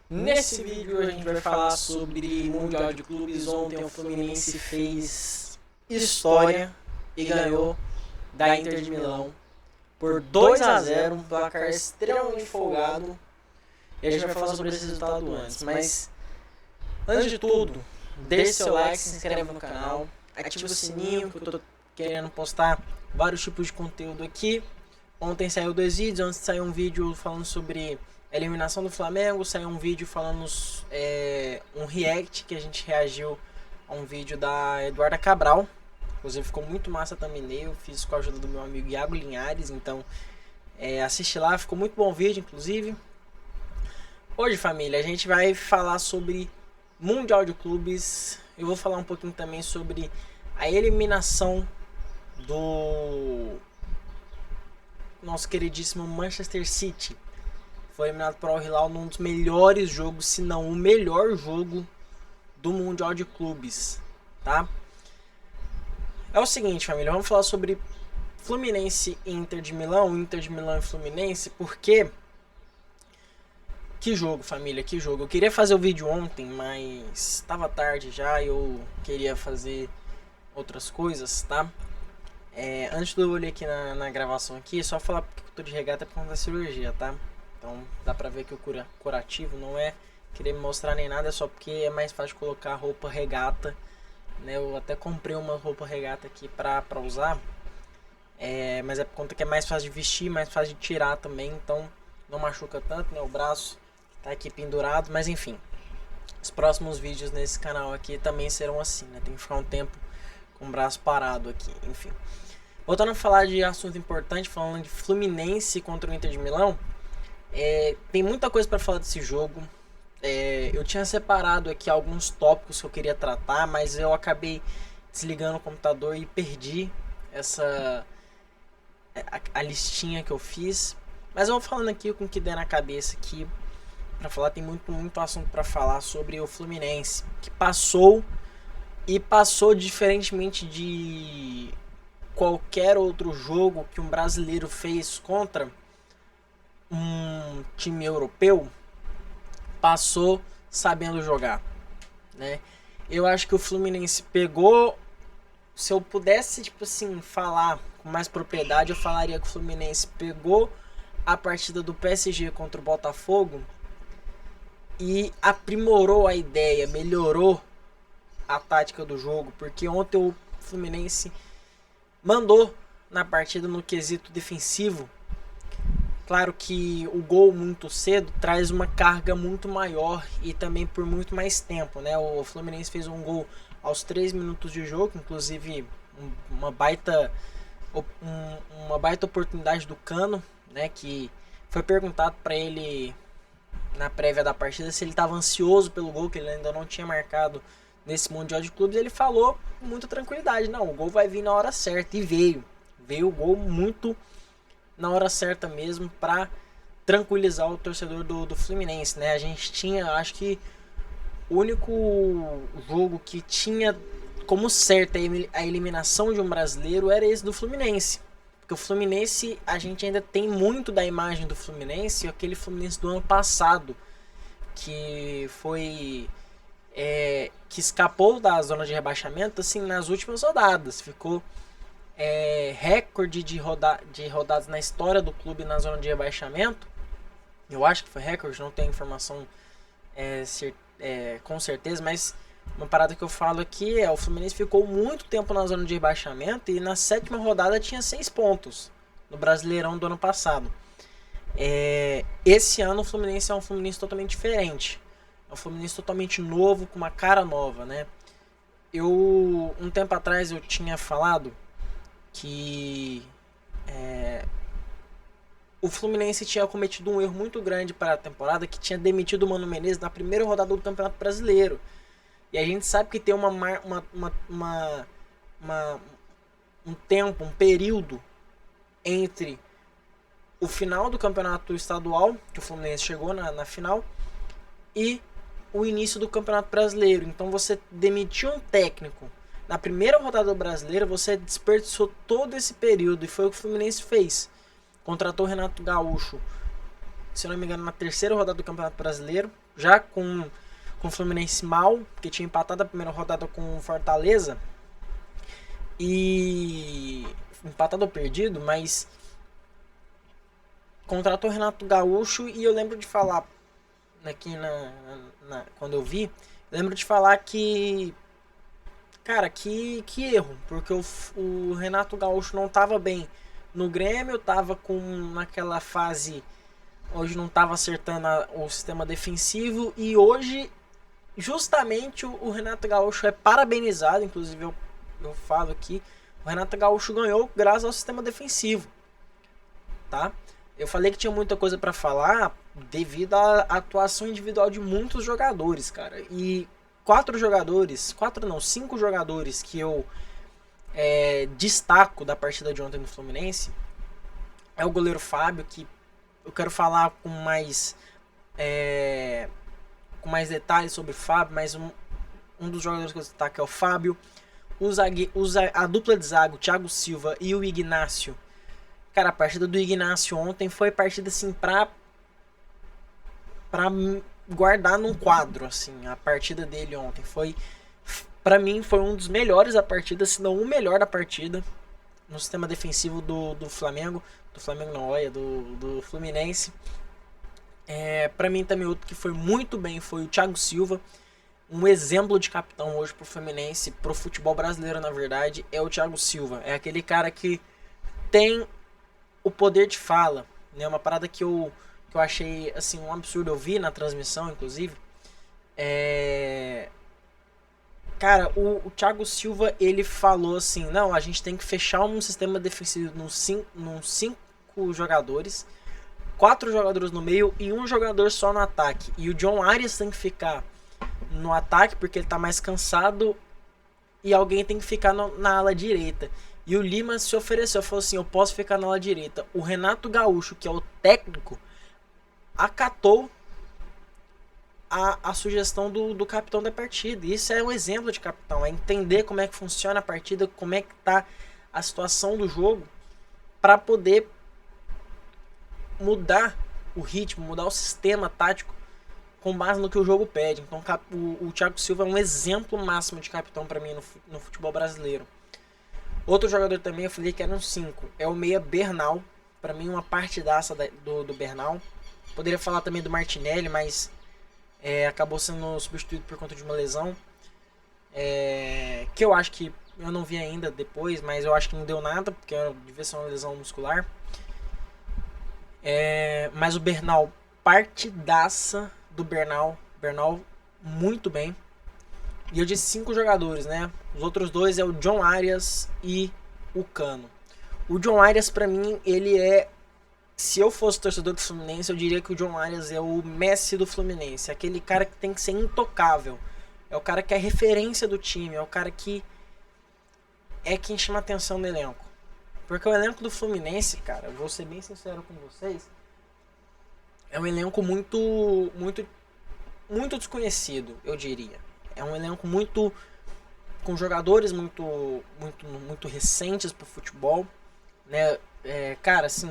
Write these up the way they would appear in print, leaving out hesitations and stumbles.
Nesse vídeo a gente vai falar sobre Mundial de Clubes. Ontem o Fluminense fez história e ganhou da Inter de Milão por 2-0, um placar extremamente folgado. E a gente vai falar sobre esse resultado antes, mas antes de tudo, deixe seu like, se inscreve no canal, ativa o sininho que eu tô querendo postar vários tipos de conteúdo aqui. Ontem saiu 2 vídeos, antes saiu um vídeo falando sobre a eliminação do Flamengo, saiu um vídeo falando um react que a gente reagiu a um vídeo da Eduarda Cabral. Inclusive ficou muito massa também, eu fiz com a ajuda do meu amigo Iago Linhares, então assiste lá, ficou muito bom o vídeo, inclusive. Hoje, família, a gente vai falar sobre Mundial de Clubes. Eu vou falar um pouquinho também sobre a eliminação do nosso queridíssimo Manchester City. Foi eliminado para o Al Hilal num dos melhores jogos, se não o melhor jogo do Mundial de Clubes, tá? É o seguinte, família, vamos falar sobre Fluminense e Inter de Milão, Inter de Milão e Fluminense, porque que jogo, família, que jogo. Eu queria fazer o vídeo ontem, mas estava tarde já e eu queria fazer outras coisas, tá? Antes de eu olhar aqui na gravação aqui, só falar porque eu tô de regata por conta da cirurgia, tá? Então dá pra ver que o curativo não é querer me mostrar nem nada, é só porque é mais fácil colocar roupa regata, né? Eu até comprei uma roupa regata aqui pra usar, mas é por conta que é mais fácil de vestir, mais fácil de tirar também, então não machuca tanto, né? O braço tá aqui pendurado, mas enfim. Os próximos vídeos nesse canal aqui também serão assim, né? Tem que ficar um tempo com o braço parado aqui, enfim. Voltando a falar de assunto importante, falando de Fluminense contra o Inter de Milão, tem muita coisa para falar desse jogo. Eu tinha separado aqui alguns tópicos que eu queria tratar, mas eu acabei desligando o computador e perdi a listinha que eu fiz. Mas eu vou falando aqui com o que der na cabeça aqui para falar. Tem muito assunto para falar sobre o Fluminense, que passou diferentemente de qualquer outro jogo que um brasileiro fez contra um time europeu, passou sabendo jogar, né? Eu acho que o Fluminense pegou, se eu pudesse, tipo assim, falar com mais propriedade, eu falaria que o Fluminense pegou a partida do PSG contra o Botafogo e aprimorou a ideia, melhorou a tática do jogo, porque ontem o Fluminense mandou na partida no quesito defensivo. Claro que o gol muito cedo traz uma carga muito maior e também por muito mais tempo, né? O Fluminense fez um gol aos 3 minutos de jogo, inclusive uma baita oportunidade do Cano, né? Que foi perguntado para ele na prévia da partida se ele estava ansioso pelo gol, que ele ainda não tinha marcado nesse Mundial de Clubes. Ele falou com muita tranquilidade: não, o gol vai vir na hora certa, e veio o gol muito na hora certa mesmo, para tranquilizar o torcedor do Fluminense, né? A gente tinha, acho que o único jogo que tinha como certa a eliminação de um brasileiro era esse do Fluminense, porque o Fluminense, a gente ainda tem muito da imagem do Fluminense, aquele Fluminense do ano passado, que foi que escapou da zona de rebaixamento assim nas últimas rodadas, ficou recorde de rodadas na história do clube na zona de rebaixamento. Eu acho que foi recorde, não tenho informação com certeza, mas uma parada que eu falo aqui o Fluminense ficou muito tempo na zona de rebaixamento e na 7ª rodada tinha 6 pontos no Brasileirão do ano passado. Esse ano o Fluminense é um Fluminense totalmente diferente, é um Fluminense totalmente novo, com uma cara nova, né? Um tempo atrás eu tinha falado que o Fluminense tinha cometido um erro muito grande para a temporada, que tinha demitido o Mano Menezes na primeira rodada do Campeonato Brasileiro. E a gente sabe que tem um período entre o final do Campeonato Estadual, que o Fluminense chegou na final, e o início do Campeonato Brasileiro. Então você demitiu um técnico na primeira rodada do Brasileiro, você desperdiçou todo esse período, e foi o que o Fluminense fez. Contratou o Renato Gaúcho, se não me engano, na 3ª rodada do Campeonato Brasileiro, já com o Fluminense mal, porque tinha empatado a primeira rodada com o Fortaleza. E empatado ou perdido, mas contratou o Renato Gaúcho e eu lembro de falar aqui quando eu vi, lembro de falar que, cara, que erro, porque o Renato Gaúcho não tava bem no Grêmio, tava com naquela fase, hoje não tava acertando o sistema defensivo e hoje justamente o Renato Gaúcho é parabenizado, inclusive eu falo aqui, o Renato Gaúcho ganhou graças ao sistema defensivo, tá? Eu falei que tinha muita coisa para falar devido à atuação individual de muitos jogadores, cara. E 5 jogadores que eu destaco da partida de ontem no Fluminense é o goleiro Fábio, que eu quero falar com mais detalhes sobre o Fábio, mas um dos jogadores que eu destaco é o Fábio. A dupla de zaga, o Thiago Silva e o Ignácio. Cara, a partida do Ignácio ontem foi partida assim pra guardar num quadro, assim. A partida dele ontem foi, pra mim, foi um dos melhores da partida, se não o melhor da partida no sistema defensivo do Flamengo. Do Flamengo não, olha, do Fluminense. Pra mim também outro que foi muito bem foi o Thiago Silva. Um exemplo de capitão hoje pro Fluminense, pro futebol brasileiro na verdade, é o Thiago Silva. É aquele cara que tem o poder de fala, né? Uma parada que eu achei assim um absurdo, eu vi na transmissão inclusive. Cara, o Thiago Silva, ele falou assim, não, a gente tem que fechar um sistema defensivo num 5 jogadores, 4 jogadores no meio e um jogador só no ataque. E o John Arias tem que ficar no ataque porque ele tá mais cansado e alguém tem que ficar na ala direita. E o Lima se ofereceu, falou assim, eu posso ficar na ala direita. O Renato Gaúcho, que é o técnico, acatou a sugestão do capitão da partida. E isso é um exemplo de capitão, é entender como é que funciona a partida, como é que tá a situação do jogo, para poder mudar o ritmo, mudar o sistema tático com base no que o jogo pede. Então o Thiago Silva é um exemplo máximo de capitão para mim no futebol brasileiro. Outro jogador também, eu falei que era um 5, é o meia Bernal. Para mim uma partidaça do Bernal. Poderia falar também do Martinelli, mas acabou sendo substituído por conta de uma lesão. Que eu acho que eu não vi ainda depois, mas eu acho que não deu nada, porque devia ser uma lesão muscular. Mas o Bernal, partidaça do Bernal muito bem. E eu disse 5 jogadores, né? Os outros 2 é o John Arias e o Cano. O John Arias, pra mim, ele é... Se eu fosse torcedor do Fluminense, eu diria que o John Arias é o Messi do Fluminense. Aquele cara que tem que ser intocável. É o cara que é referência do time. É o cara que é quem chama atenção no elenco. Porque o elenco do Fluminense, cara, vou ser bem sincero com vocês, é um elenco muito desconhecido, eu diria. É um elenco muito com jogadores muito recentes pro futebol, né? Cara, assim,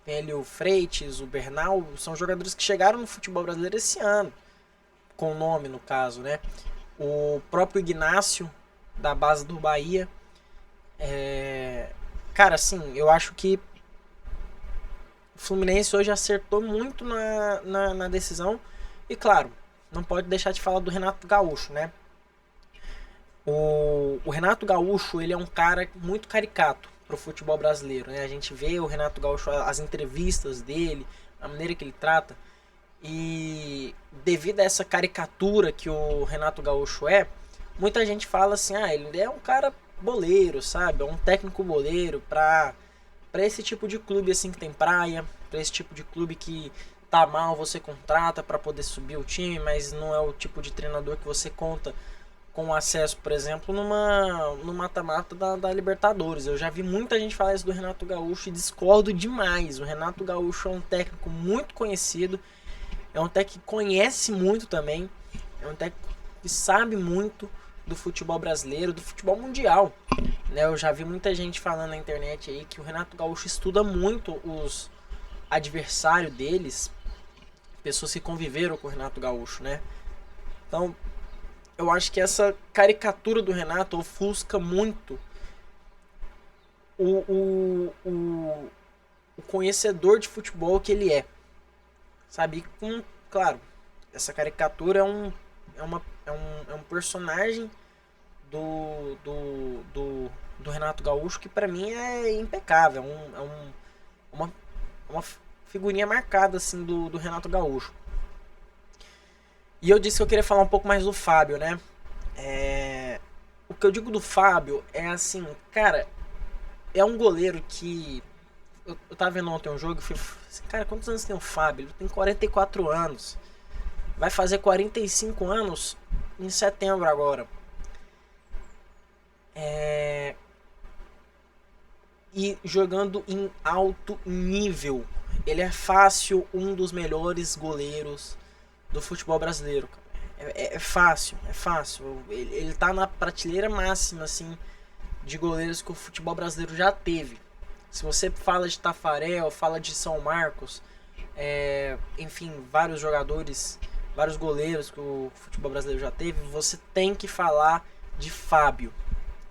tem ali o Freitas, o Bernal, são jogadores que chegaram no futebol brasileiro esse ano, com nome no caso, né? O próprio Ignácio, da base do Bahia. Cara, assim, eu acho que o Fluminense hoje acertou muito na decisão. E claro, não pode deixar de falar do Renato Gaúcho, né? O Renato Gaúcho, ele é um cara muito caricato pro futebol brasileiro, né? A gente vê o Renato Gaúcho, as entrevistas dele, a maneira que ele trata. E devido a essa caricatura que o Renato Gaúcho muita gente fala assim, ele é um cara boleiro, sabe? É um técnico boleiro pra esse tipo de clube assim que tem praia, pra esse tipo de clube que tá mal, você contrata pra poder subir o time, mas não é o tipo de treinador que você conta com acesso, por exemplo, no mata-mata da Libertadores. Eu já vi muita gente falar isso do Renato Gaúcho e discordo demais. O Renato Gaúcho é um técnico muito conhecido, é um técnico que conhece muito também, é um técnico que sabe muito do futebol brasileiro, do futebol mundial, né? Eu já vi muita gente falando na internet aí que o Renato Gaúcho estuda muito os adversários deles pessoas que conviveram com o Renato Gaúcho, né? Então, eu acho que essa caricatura do Renato ofusca muito o conhecedor de futebol que ele é. Sabe? Claro, essa caricatura é um personagem do Renato Gaúcho que pra mim é impecável. Uma figurinha marcada assim do Renato Gaúcho. E eu disse que eu queria falar um pouco mais do Fábio, né? O que eu digo do Fábio é assim, cara, é um goleiro que... Eu tava vendo ontem um jogo e fui assim, cara, quantos anos tem o Fábio? Ele tem 44 anos. Vai fazer 45 anos em setembro agora. E jogando em alto nível. Ele é fácil um dos melhores goleiros do futebol brasileiro. É fácil. Ele tá na prateleira máxima, assim, de goleiros que o futebol brasileiro já teve. Se você fala de Tafarel, fala de São Marcos, enfim, vários jogadores, vários goleiros que o futebol brasileiro já teve, você tem que falar de Fábio.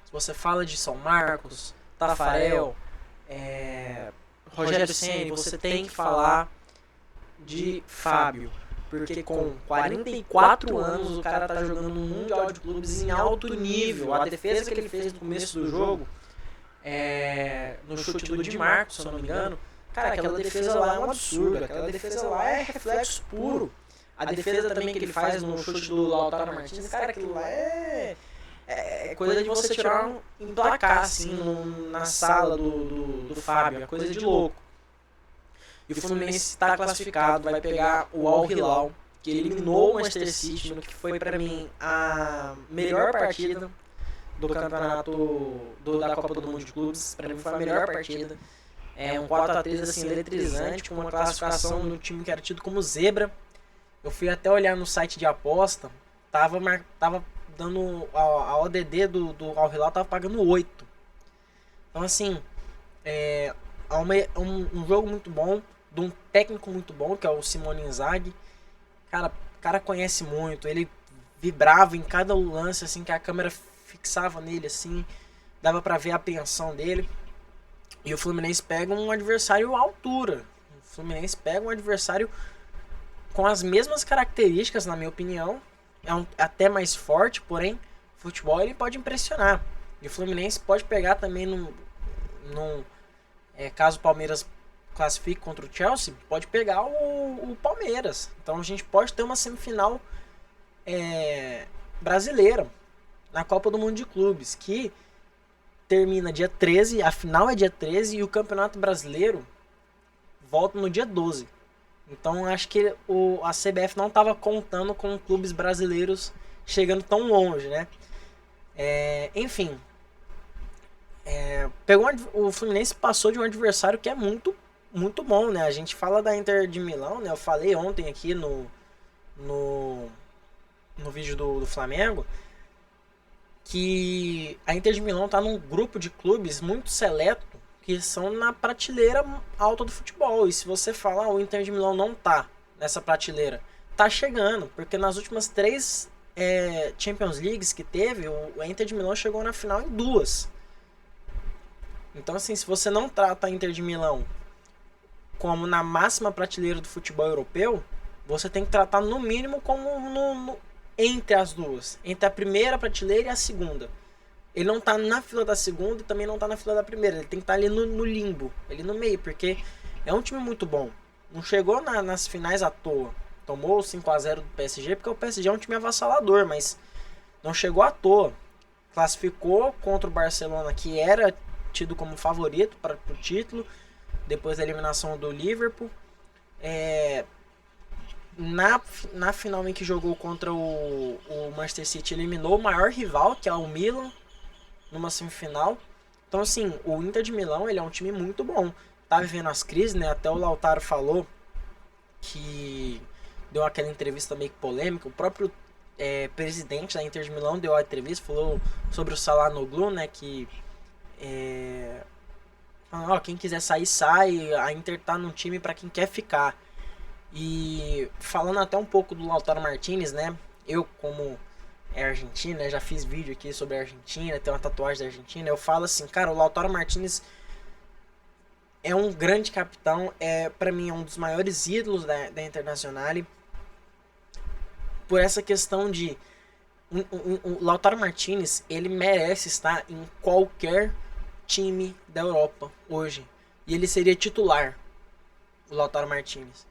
Se você fala de São Marcos, Tafarel, Rogério Ceni, você tem que falar de Fábio. Porque com 44 anos o cara tá jogando no Mundial de Clubes em alto nível. A defesa que ele fez no começo do jogo, no chute do Di Marco, se eu não me engano, cara, aquela defesa lá é um absurdo. Aquela defesa lá é reflexo puro. A defesa também que ele faz no chute do Lautaro Martins, cara, aquilo lá é coisa de você tirar um placar assim na sala do Fábio, é coisa de louco. E o Fluminense está classificado, vai pegar o Al Hilal, que eliminou o Manchester City, no que foi para mim a melhor partida do campeonato da Copa do Mundo de Clubes. Para mim foi a melhor partida. Um 4-3 assim, eletrizante, com uma classificação no time que era tido como zebra. Eu fui até olhar no site de aposta, tava dando a ODD do Al Hilal, tava pagando 8. Então assim, um jogo muito bom, de um técnico muito bom, que é o Simone Inzaghi. Cara, o cara conhece muito, ele vibrava em cada lance, assim, que a câmera fixava nele, assim, dava pra ver a apreensão dele. E o Fluminense pega um adversário à altura. O Fluminense pega um adversário com as mesmas características, na minha opinião. Até mais forte, porém, o futebol ele pode impressionar. E o Fluminense pode pegar também caso o Palmeiras classifique contra o Chelsea, pode pegar o Palmeiras. Então a gente pode ter uma semifinal brasileira na Copa do Mundo de Clubes, que termina dia 13, a final é dia 13 e o Campeonato Brasileiro volta no dia 12. Então acho que a CBF não estava contando com clubes brasileiros chegando tão longe, né? Enfim, o Fluminense passou de um adversário que é muito, muito bom, né? A gente fala da Inter de Milão, né? Eu falei ontem aqui no vídeo do Flamengo que a Inter de Milão tá num grupo de clubes muito seleto que são na prateleira alta do futebol. E se você falar, o Inter de Milão não tá nessa prateleira, tá chegando, porque nas últimas 3 Champions Leagues que teve, o Inter de Milão chegou na final em 2. Então assim, se você não trata a Inter de Milão como na máxima prateleira do futebol europeu, você tem que tratar no mínimo como entre as duas, entre a primeira prateleira e a segunda. Ele não tá na fila da segunda e também não tá na fila da primeira. Ele tem que estar ali no limbo, ali no meio, porque é um time muito bom. Não chegou nas finais à toa. Tomou o 5-0 do PSG, porque o PSG é um time avassalador, mas não chegou à toa. Classificou contra o Barcelona, que era tido como favorito para o título, depois da eliminação do Liverpool. Na final em que jogou contra o Manchester City, eliminou o maior rival, que é o Milan, numa semifinal. Então assim, o Inter de Milão ele é um time muito bom. Tá vivendo as crises, né? Até o Lautaro falou que deu aquela entrevista meio polêmica. O próprio presidente da Inter de Milão deu a entrevista, falou sobre o Çalhanoğlu, né? Que quem quiser sair, sai. A Inter tá num time para quem quer ficar. E falando até um pouco do Lautaro Martinez, né? Eu, como argentino, já fiz vídeo aqui sobre a Argentina, tem uma tatuagem da Argentina. Eu falo assim, cara, o Lautaro Martinez é um grande capitão, para mim é um dos maiores ídolos da Internacional, por essa questão de o Lautaro Martinez, ele merece estar em qualquer time da Europa hoje. E ele seria titular, o Lautaro Martinez.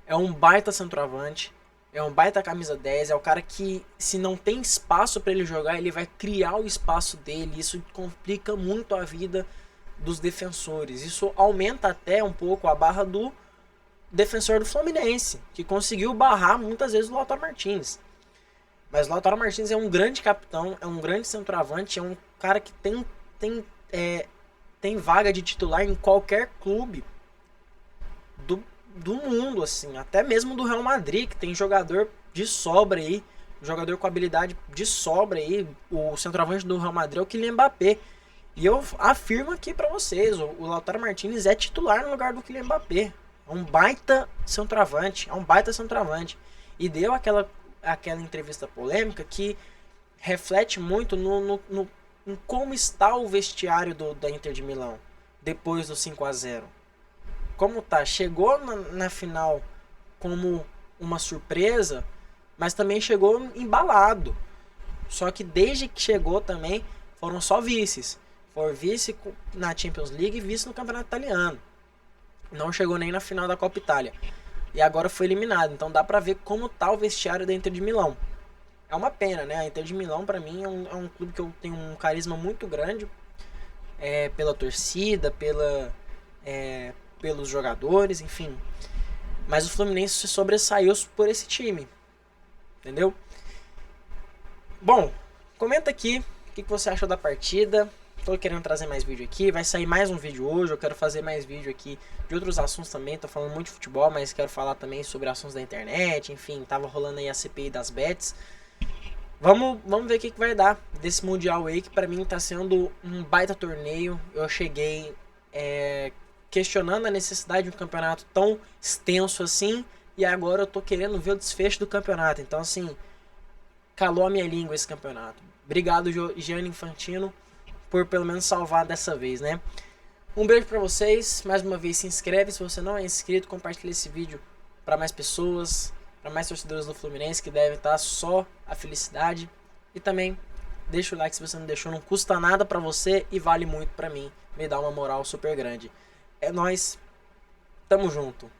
É um baita centroavante, é um baita camisa 10, é o cara que, se não tem espaço para ele jogar, ele vai criar o espaço dele. Isso complica muito a vida dos defensores. Isso aumenta até um pouco a barra do defensor do Fluminense, que conseguiu barrar muitas vezes o Lautaro Martinez. Mas o Lautaro Martinez é um grande capitão, é um grande centroavante, é um cara que tem vaga de titular em qualquer clube do mundo, assim, até mesmo do Real Madrid, que tem jogador de sobra aí, jogador com habilidade de sobra aí. O centroavante do Real Madrid é o Kylian Mbappé. E eu afirmo aqui pra vocês, o Lautaro Martinez é titular no lugar do Kylian Mbappé. É um baita centroavante, E deu aquela entrevista polêmica que reflete muito em como está o vestiário da Inter de Milão depois do 5-0. Como tá? Chegou na final como uma surpresa, mas também chegou embalado. Só que desde que chegou também foram só vices. For vice na Champions League e vice no Campeonato Italiano. Não chegou nem na final da Copa Itália. E agora foi eliminado. Então dá pra ver como tá o vestiário da Inter de Milão. É uma pena, né? A Inter de Milão, pra mim, é um clube que eu tenho um carisma muito grande. Pela torcida, pelos jogadores, enfim. Mas o Fluminense se sobressaiu por esse time. Entendeu? Bom, comenta aqui o que você achou da partida. Tô querendo trazer mais vídeo aqui. Vai sair mais um vídeo hoje. Eu quero fazer mais vídeo aqui de outros assuntos também. Tô falando muito de futebol, mas quero falar também sobre assuntos da internet. Enfim, tava rolando aí a CPI das bets. Vamos ver o que vai dar desse Mundial aí, que pra mim tá sendo um baita torneio. Eu cheguei questionando a necessidade de um campeonato tão extenso assim. E agora eu tô querendo ver o desfecho do campeonato. Então, assim, calou a minha língua esse campeonato. Obrigado, Gianni Infantino, por pelo menos salvar dessa vez, né? Um beijo pra vocês. Mais uma vez, se inscreve se você não é inscrito. Compartilha esse vídeo pra mais pessoas, para mais torcedores do Fluminense, que devem estar só a felicidade. E também deixa o like se você não deixou, não custa nada pra você e vale muito pra mim, me dá uma moral super grande. É nóis, tamo junto.